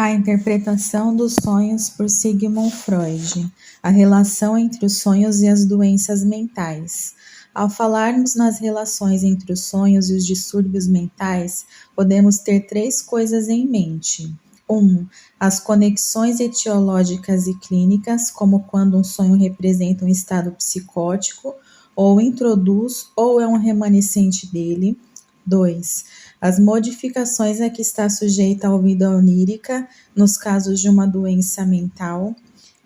A interpretação dos sonhos por Sigmund Freud. A relação entre os sonhos e as doenças mentais. Ao falarmos nas relações entre os sonhos e os distúrbios mentais, podemos ter três coisas em mente. 1. As conexões etiológicas e clínicas, como quando um sonho representa um estado psicótico, ou introduz ou é um remanescente dele. 2. As modificações a que está sujeita a vida onírica, nos casos de uma doença mental.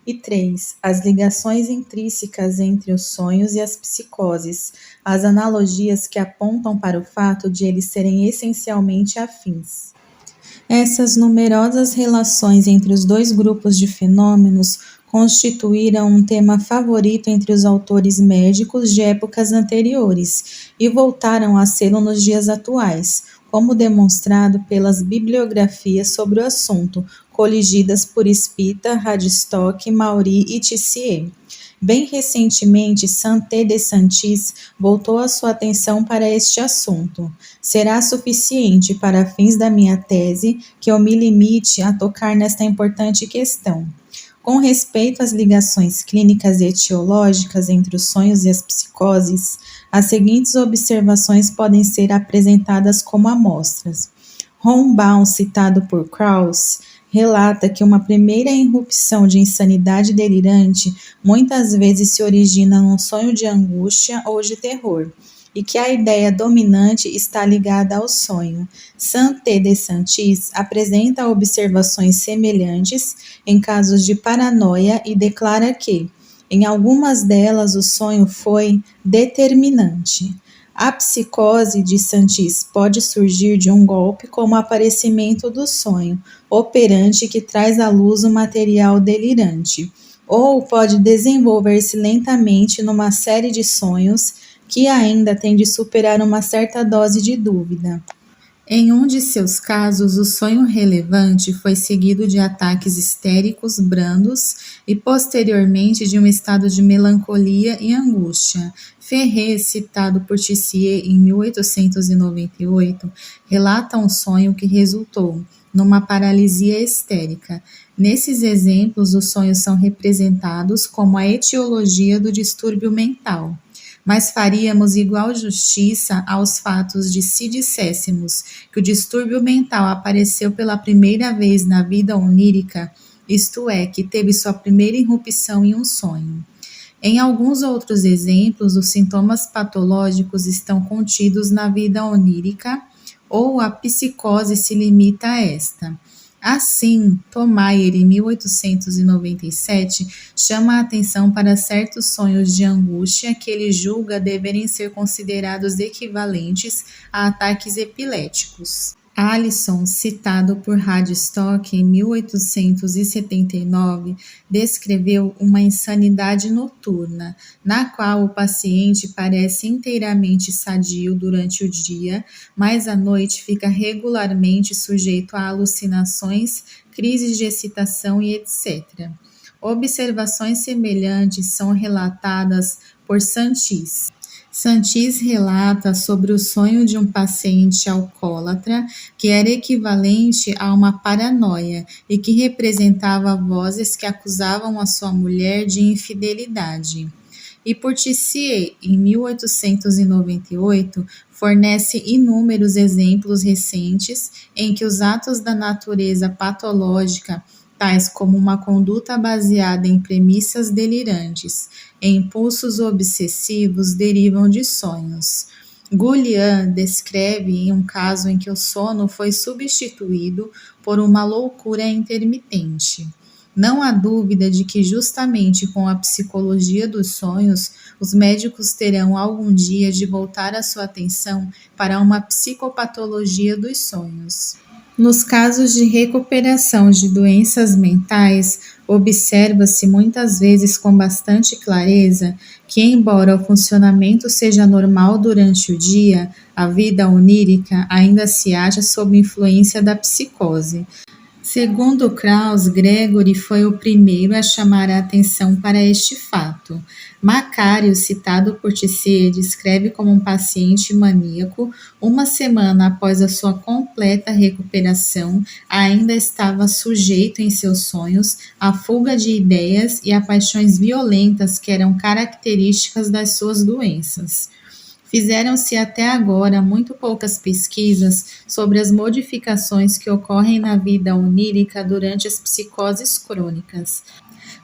E 3. As ligações intrínsecas entre os sonhos e as psicoses, as analogias que apontam para o fato de eles serem essencialmente afins. Essas numerosas relações entre os dois grupos de fenômenos constituíram um tema favorito entre os autores médicos de épocas anteriores e voltaram a sê-lo nos dias atuais, como demonstrado pelas bibliografias sobre o assunto, coligidas por Spita, Radstock, Maury e Tissier. Bem recentemente, Santé de Santis voltou a sua atenção para este assunto. Será suficiente para fins da minha tese que eu me limite a tocar nesta importante questão. Com respeito às ligações clínicas e etiológicas entre os sonhos e as psicoses, as seguintes observações podem ser apresentadas como amostras. Rombaum, citado por Krauss, relata que uma primeira irrupção de insanidade delirante muitas vezes se origina num sonho de angústia ou de terror, e que a ideia dominante está ligada ao sonho. Santé de Santis apresenta observações semelhantes em casos de paranoia e declara que, em algumas delas, o sonho foi determinante. A psicose de Santis pode surgir de um golpe como aparecimento do sonho, operante que traz à luz o material delirante, ou pode desenvolver-se lentamente numa série de sonhos que ainda tem de superar uma certa dose de dúvida. Em um de seus casos, o sonho relevante foi seguido de ataques histéricos brandos e posteriormente de um estado de melancolia e angústia. Ferré, citado por Tissier em 1898, relata um sonho que resultou numa paralisia histérica. Nesses exemplos, os sonhos são representados como a etiologia do distúrbio mental. Mas faríamos igual justiça aos fatos de se disséssemos que o distúrbio mental apareceu pela primeira vez na vida onírica, isto é, que teve sua primeira irrupção em um sonho. Em alguns outros exemplos, os sintomas patológicos estão contidos na vida onírica ou a psicose se limita a esta. Assim, Thomayer, em 1897, chama a atenção para certos sonhos de angústia que ele julga deverem ser considerados equivalentes a ataques epiléticos. Allison, citado por Radstock em 1879, descreveu uma insanidade noturna, na qual o paciente parece inteiramente sadio durante o dia, mas à noite fica regularmente sujeito a alucinações, crises de excitação e etc. Observações semelhantes são relatadas por Santis. Santis relata sobre o sonho de um paciente alcoólatra que era equivalente a uma paranoia e que representava vozes que acusavam a sua mulher de infidelidade. E por Tissier, em 1898, fornece inúmeros exemplos recentes em que os atos da natureza patológica, tais como uma conduta baseada em premissas delirantes e impulsos obsessivos, derivam de sonhos. Goulian descreve um caso em que o sono foi substituído por uma loucura intermitente. Não há dúvida de que justamente com a psicologia dos sonhos, os médicos terão algum dia de voltar a sua atenção para uma psicopatologia dos sonhos. Nos casos de recuperação de doenças mentais, observa-se muitas vezes com bastante clareza que, embora o funcionamento seja normal durante o dia, a vida onírica ainda se acha sob influência da psicose. Segundo Krauss, Gregory foi o primeiro a chamar a atenção para este fato. Macário, citado por Tissier, descreve como um paciente maníaco, uma semana após a sua completa recuperação, ainda estava sujeito em seus sonhos à fuga de ideias e a paixões violentas que eram características das suas doenças. Fizeram-se até agora muito poucas pesquisas sobre as modificações que ocorrem na vida onírica durante as psicoses crônicas.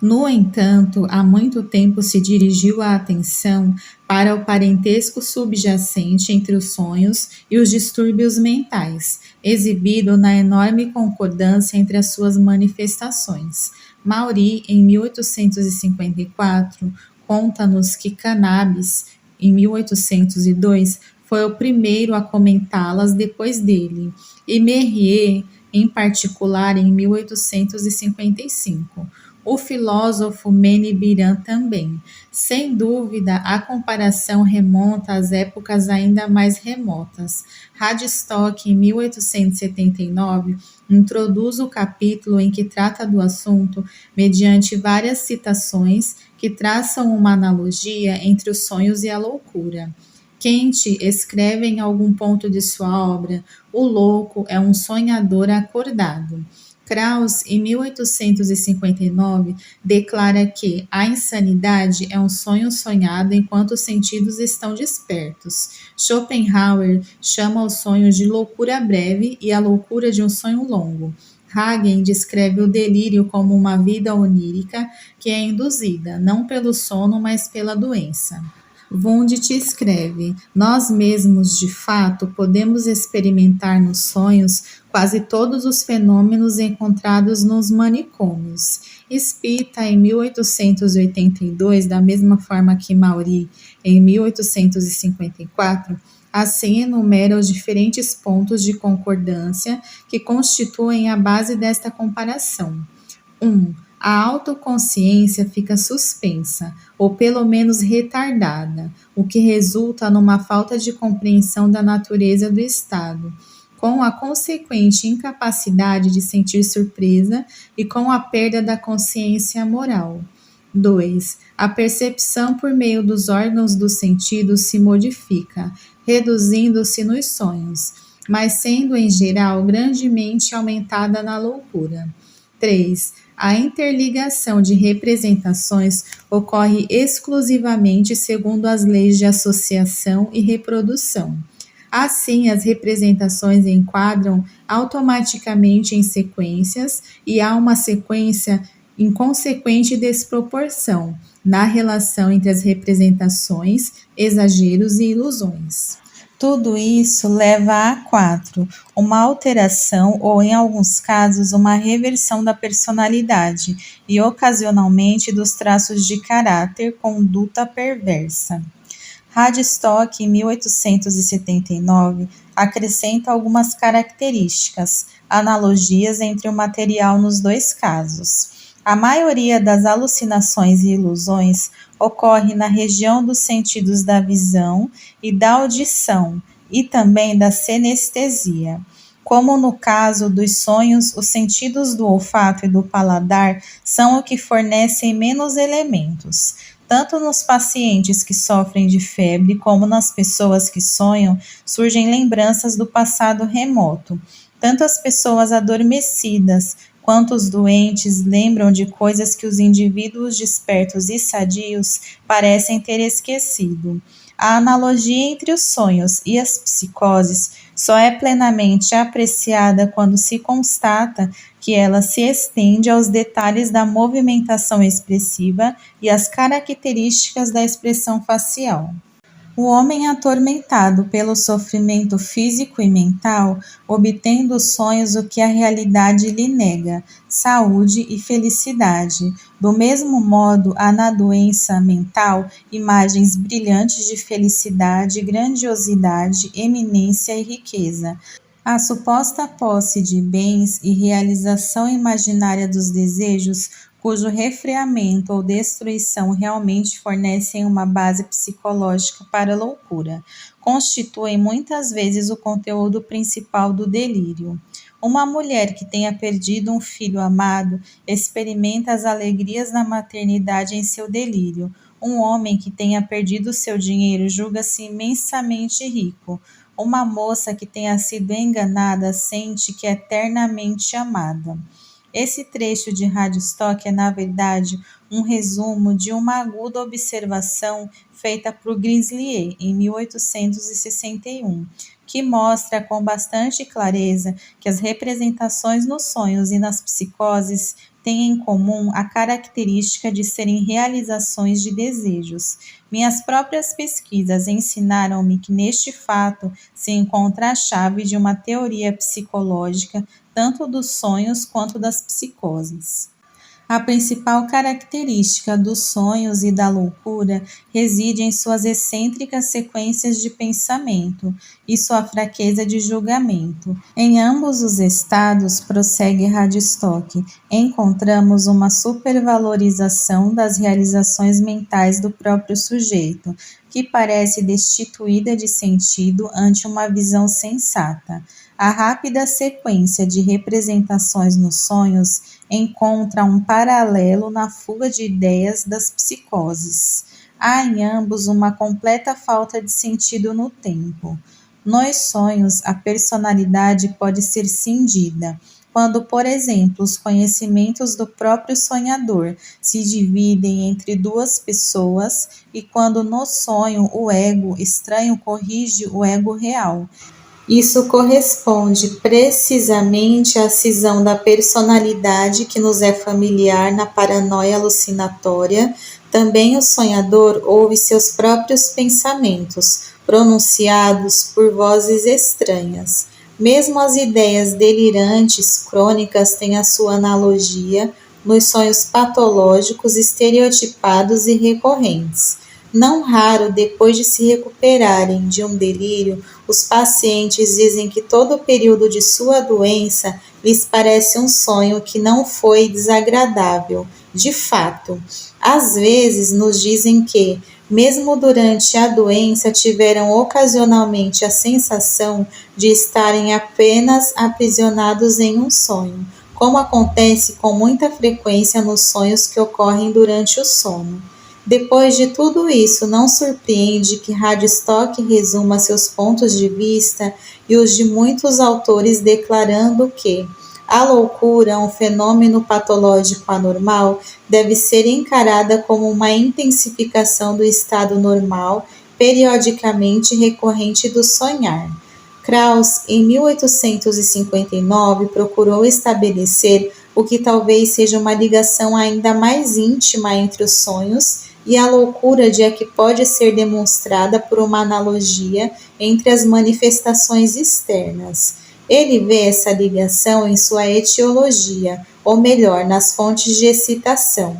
No entanto, há muito tempo se dirigiu a atenção para o parentesco subjacente entre os sonhos e os distúrbios mentais, exibido na enorme concordância entre as suas manifestações. Maury, em 1854, conta-nos que Cannabis, em 1802, foi o primeiro a comentá-las depois dele, e Merrier, em particular, em 1855. O filósofo Mene Biran também. Sem dúvida, a comparação remonta às épocas ainda mais remotas. Radstock, em 1879, introduz o capítulo em que trata do assunto mediante várias citações que traçam uma analogia entre os sonhos e a loucura. Kant escreve em algum ponto de sua obra: o louco é um sonhador acordado. Krauss, em 1859, declara que a insanidade é um sonho sonhado enquanto os sentidos estão despertos. Schopenhauer chama o sonho de loucura breve e a loucura de um sonho longo. Hagen descreve o delírio como uma vida onírica que é induzida, não pelo sono, mas pela doença. Wundt escreve: nós mesmos, de fato, podemos experimentar nos sonhos quase todos os fenômenos encontrados nos manicômios. Spita, em 1882, da mesma forma que Maury, em 1854, assim enumera os diferentes pontos de concordância que constituem a base desta comparação. 1. A autoconsciência fica suspensa, ou pelo menos retardada, o que resulta numa falta de compreensão da natureza do estado, com a consequente incapacidade de sentir surpresa e com a perda da consciência moral. 2. A percepção por meio dos órgãos dos sentidos se modifica, reduzindo-se nos sonhos, mas sendo em geral grandemente aumentada na loucura. 3. A interligação de representações ocorre exclusivamente segundo as leis de associação e reprodução. Assim, as representações enquadram automaticamente em sequências e há uma sequência em consequente desproporção na relação entre as representações, exageros e ilusões. Tudo isso leva a 4, uma alteração ou, em alguns casos, uma reversão da personalidade e, ocasionalmente, dos traços de caráter, conduta perversa. Radstock, em 1879, acrescenta algumas características, analogias entre o material nos dois casos. A maioria das alucinações e ilusões ocorre na região dos sentidos da visão e da audição, e também da sinestesia. Como no caso dos sonhos, os sentidos do olfato e do paladar são o que fornecem menos elementos. Tanto nos pacientes que sofrem de febre como nas pessoas que sonham, surgem lembranças do passado remoto. Tanto as pessoas adormecidas quanto os doentes lembram de coisas que os indivíduos despertos e sadios parecem ter esquecido. A analogia entre os sonhos e as psicoses só é plenamente apreciada quando se constata que ela se estende aos detalhes da movimentação expressiva e às características da expressão facial. O homem atormentado pelo sofrimento físico e mental obtém dos sonhos o que a realidade lhe nega, saúde e felicidade. Do mesmo modo, há na doença mental imagens brilhantes de felicidade, grandiosidade, eminência e riqueza. A suposta posse de bens e realização imaginária dos desejos, cujo refreamento ou destruição realmente fornecem uma base psicológica para a loucura, constituem muitas vezes o conteúdo principal do delírio. Uma mulher que tenha perdido um filho amado experimenta as alegrias da maternidade em seu delírio. Um homem que tenha perdido seu dinheiro julga-se imensamente rico. Uma moça que tenha sido enganada sente que é eternamente amada. Esse trecho de Radstock é, na verdade, um resumo de uma aguda observação feita por Grizzlier em 1861, que mostra com bastante clareza que as representações nos sonhos e nas psicoses têm em comum a característica de serem realizações de desejos. Minhas próprias pesquisas ensinaram-me que neste fato se encontra a chave de uma teoria psicológica tanto dos sonhos quanto das psicoses. A principal característica dos sonhos e da loucura reside em suas excêntricas sequências de pensamento e sua fraqueza de julgamento. Em ambos os estados, prossegue Radstock, encontramos uma supervalorização das realizações mentais do próprio sujeito, que parece destituída de sentido ante uma visão sensata. A rápida sequência de representações nos sonhos encontra um paralelo na fuga de ideias das psicoses. Há em ambos uma completa falta de sentido no tempo. Nos sonhos, a personalidade pode ser cindida, quando, por exemplo, os conhecimentos do próprio sonhador se dividem entre duas pessoas e quando no sonho o ego estranho corrige o ego real. Isso corresponde precisamente à cisão da personalidade que nos é familiar na paranoia alucinatória. Também o sonhador ouve seus próprios pensamentos, pronunciados por vozes estranhas. Mesmo as ideias delirantes crônicas têm a sua analogia nos sonhos patológicos estereotipados e recorrentes. Não raro, depois de se recuperarem de um delírio, os pacientes dizem que todo o período de sua doença lhes parece um sonho que não foi desagradável. De fato, às vezes nos dizem que, mesmo durante a doença, tiveram ocasionalmente a sensação de estarem apenas aprisionados em um sonho, como acontece com muita frequência nos sonhos que ocorrem durante o sono. Depois de tudo isso, não surpreende que Radstock resuma seus pontos de vista e os de muitos autores declarando que a loucura, um fenômeno patológico anormal, deve ser encarada como uma intensificação do estado normal, periodicamente recorrente do sonhar. Krauss, em 1859, procurou estabelecer o que talvez seja uma ligação ainda mais íntima entre os sonhos e a loucura de que pode ser demonstrada por uma analogia entre as manifestações externas. Ele vê essa ligação em sua etiologia, ou melhor, nas fontes de excitação.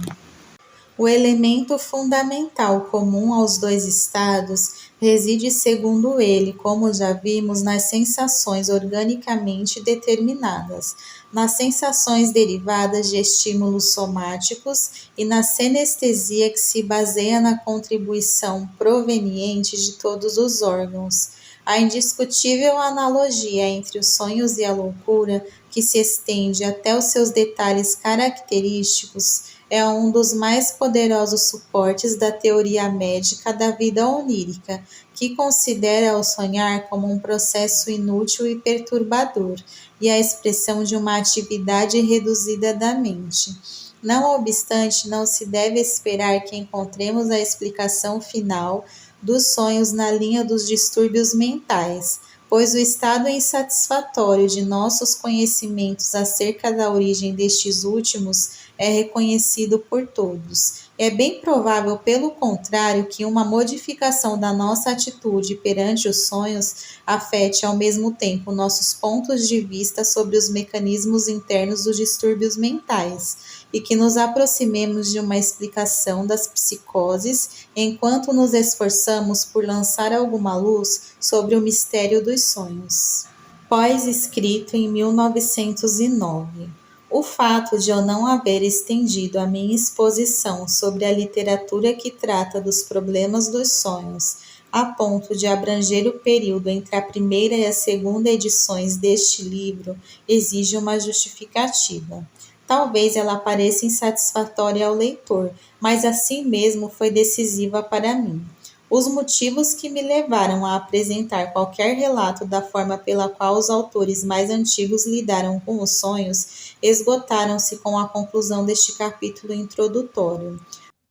O elemento fundamental comum aos dois estados reside, segundo ele, como já vimos, nas sensações organicamente determinadas, nas sensações derivadas de estímulos somáticos e na sinestesia que se baseia na contribuição proveniente de todos os órgãos. A indiscutível analogia entre os sonhos e a loucura, que se estende até os seus detalhes característicos, é um dos mais poderosos suportes da teoria médica da vida onírica, que considera o sonhar como um processo inútil e perturbador, e a expressão de uma atividade reduzida da mente. Não obstante, não se deve esperar que encontremos a explicação final dos sonhos na linha dos distúrbios mentais, pois o estado insatisfatório de nossos conhecimentos acerca da origem destes últimos é reconhecido por todos. É bem provável, pelo contrário, que uma modificação da nossa atitude perante os sonhos afete ao mesmo tempo nossos pontos de vista sobre os mecanismos internos dos distúrbios mentais e que nos aproximemos de uma explicação das psicoses enquanto nos esforçamos por lançar alguma luz sobre o mistério dos sonhos. Pós-escrito em 1909. O fato de eu não haver estendido a minha exposição sobre a literatura que trata dos problemas dos sonhos a ponto de abranger o período entre a primeira e a segunda edições deste livro, exige uma justificativa. Talvez ela pareça insatisfatória ao leitor, mas assim mesmo foi decisiva para mim. Os motivos que me levaram a apresentar qualquer relato da forma pela qual os autores mais antigos lidaram com os sonhos esgotaram-se com a conclusão deste capítulo introdutório.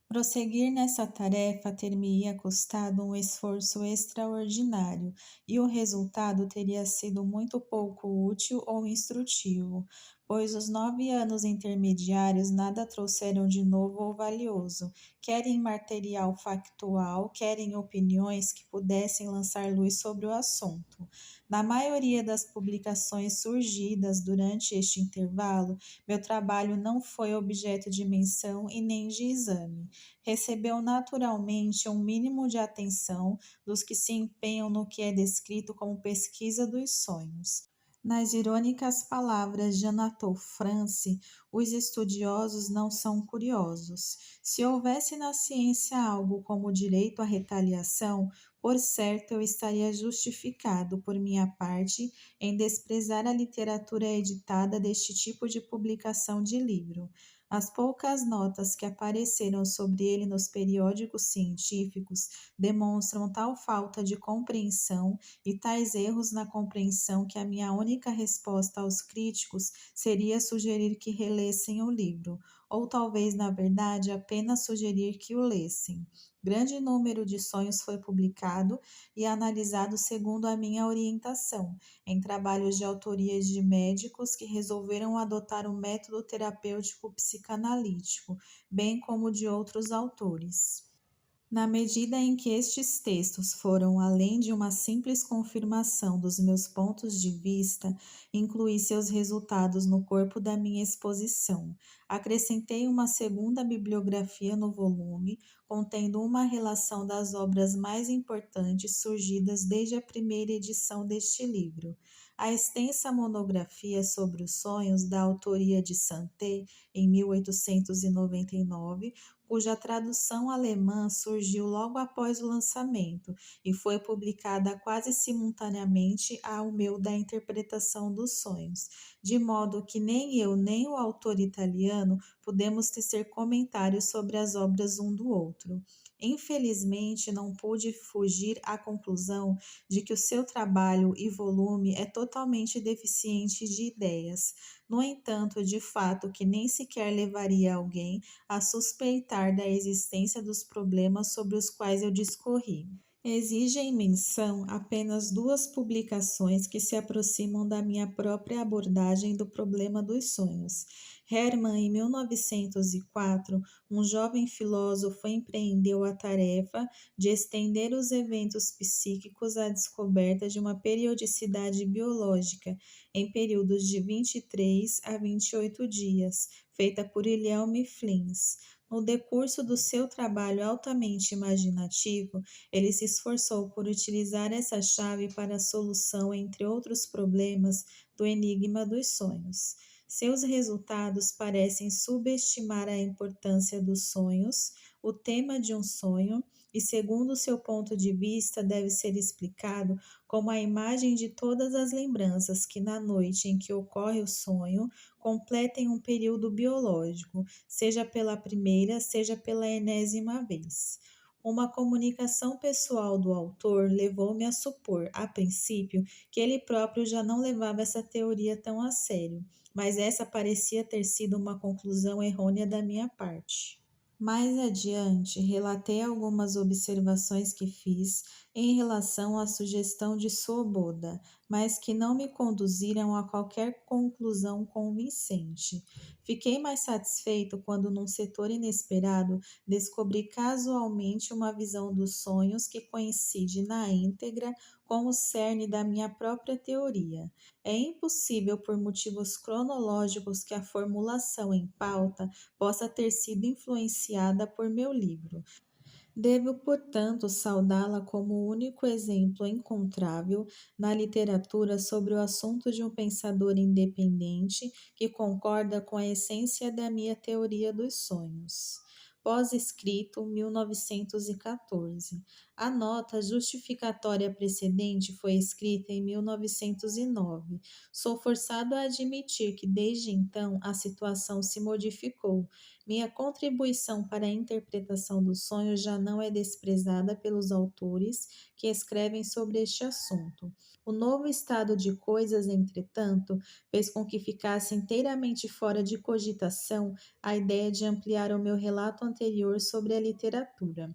Prosseguir nessa tarefa ter-me-ia custado um esforço extraordinário, e o resultado teria sido muito pouco útil ou instrutivo, pois os 9 anos intermediários nada trouxeram de novo ou valioso, quer em material factual, quer em opiniões que pudessem lançar luz sobre o assunto. Na maioria das publicações surgidas durante este intervalo, meu trabalho não foi objeto de menção e nem de exame. Recebeu naturalmente um mínimo de atenção dos que se empenham no que é descrito como pesquisa dos sonhos. Nas irônicas palavras de Anatole France, os estudiosos não são curiosos. Se houvesse na ciência algo como o direito à retaliação, por certo eu estaria justificado, por minha parte, em desprezar a literatura editada deste tipo de publicação de livro. As poucas notas que apareceram sobre ele nos periódicos científicos demonstram tal falta de compreensão e tais erros na compreensão que a minha única resposta aos críticos seria sugerir que relessem o livro, ou talvez, na verdade, apenas sugerir que o lessem. Grande número de sonhos foi publicado e analisado segundo a minha orientação, em trabalhos de autoria de médicos que resolveram adotar o método terapêutico psicanalítico, bem como de outros autores. Na medida em que estes textos foram além de uma simples confirmação dos meus pontos de vista, incluí seus resultados no corpo da minha exposição. Acrescentei uma segunda bibliografia no volume, contendo uma relação das obras mais importantes surgidas desde a primeira edição deste livro. A extensa monografia sobre os sonhos, da autoria de Santé, em 1899, cuja tradução alemã surgiu logo após o lançamento e foi publicada quase simultaneamente ao meu da interpretação dos sonhos, de modo que nem eu nem o autor italiano pudemos tecer comentários sobre as obras um do outro. Infelizmente, não pude fugir à conclusão de que o seu trabalho e volume é totalmente deficiente de ideias. No entanto, de fato que nem sequer levaria alguém a suspeitar da existência dos problemas sobre os quais eu discorri. Exigem menção apenas duas publicações que se aproximam da minha própria abordagem do problema dos sonhos. Hermann, em 1904, um jovem filósofo empreendeu a tarefa de estender os eventos psíquicos à descoberta de uma periodicidade biológica em períodos de 23 a 28 dias, feita por Wilhelm Flins. No decurso do seu trabalho altamente imaginativo, ele se esforçou por utilizar essa chave para a solução, entre outros problemas, do enigma dos sonhos. Seus resultados parecem subestimar a importância dos sonhos, o tema de um sonho, e, segundo seu ponto de vista, deve ser explicado como a imagem de todas as lembranças que, na noite em que ocorre o sonho, completem um período biológico, seja pela primeira, seja pela enésima vez. Uma comunicação pessoal do autor levou-me a supor, a princípio, que ele próprio já não levava essa teoria tão a sério, mas essa parecia ter sido uma conclusão errônea da minha parte. Mais adiante, relatei algumas observações que fiz em relação à sugestão de Swoboda, mas que não me conduziram a qualquer conclusão convincente. Fiquei mais satisfeito quando, num setor inesperado, descobri casualmente uma visão dos sonhos que coincide na íntegra com o cerne da minha própria teoria. É impossível, por motivos cronológicos, que a formulação em pauta possa ter sido influenciada por meu livro. Devo, portanto, saudá-la como o único exemplo encontrável na literatura sobre o assunto de um pensador independente que concorda com a essência da minha teoria dos sonhos. pós-escrito 1914. A nota justificatória precedente foi escrita em 1909. Sou forçado a admitir que desde então a situação se modificou. Minha contribuição para a interpretação do sonho já não é desprezada pelos autores que escrevem sobre este assunto. O novo estado de coisas, entretanto, fez com que ficasse inteiramente fora de cogitação a ideia de ampliar o meu relato anterior sobre a literatura.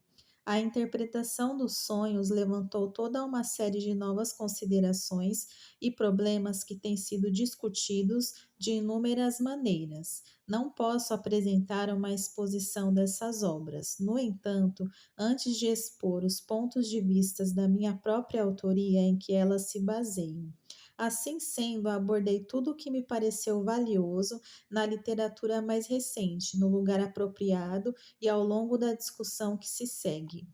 A interpretação dos sonhos levantou toda uma série de novas considerações e problemas que têm sido discutidos de inúmeras maneiras. Não posso apresentar uma exposição dessas obras. No entanto, antes de expor os pontos de vista da minha própria autoria em que elas se baseiam. Assim sendo, abordei tudo o que me pareceu valioso na literatura mais recente, no lugar apropriado e ao longo da discussão que se segue.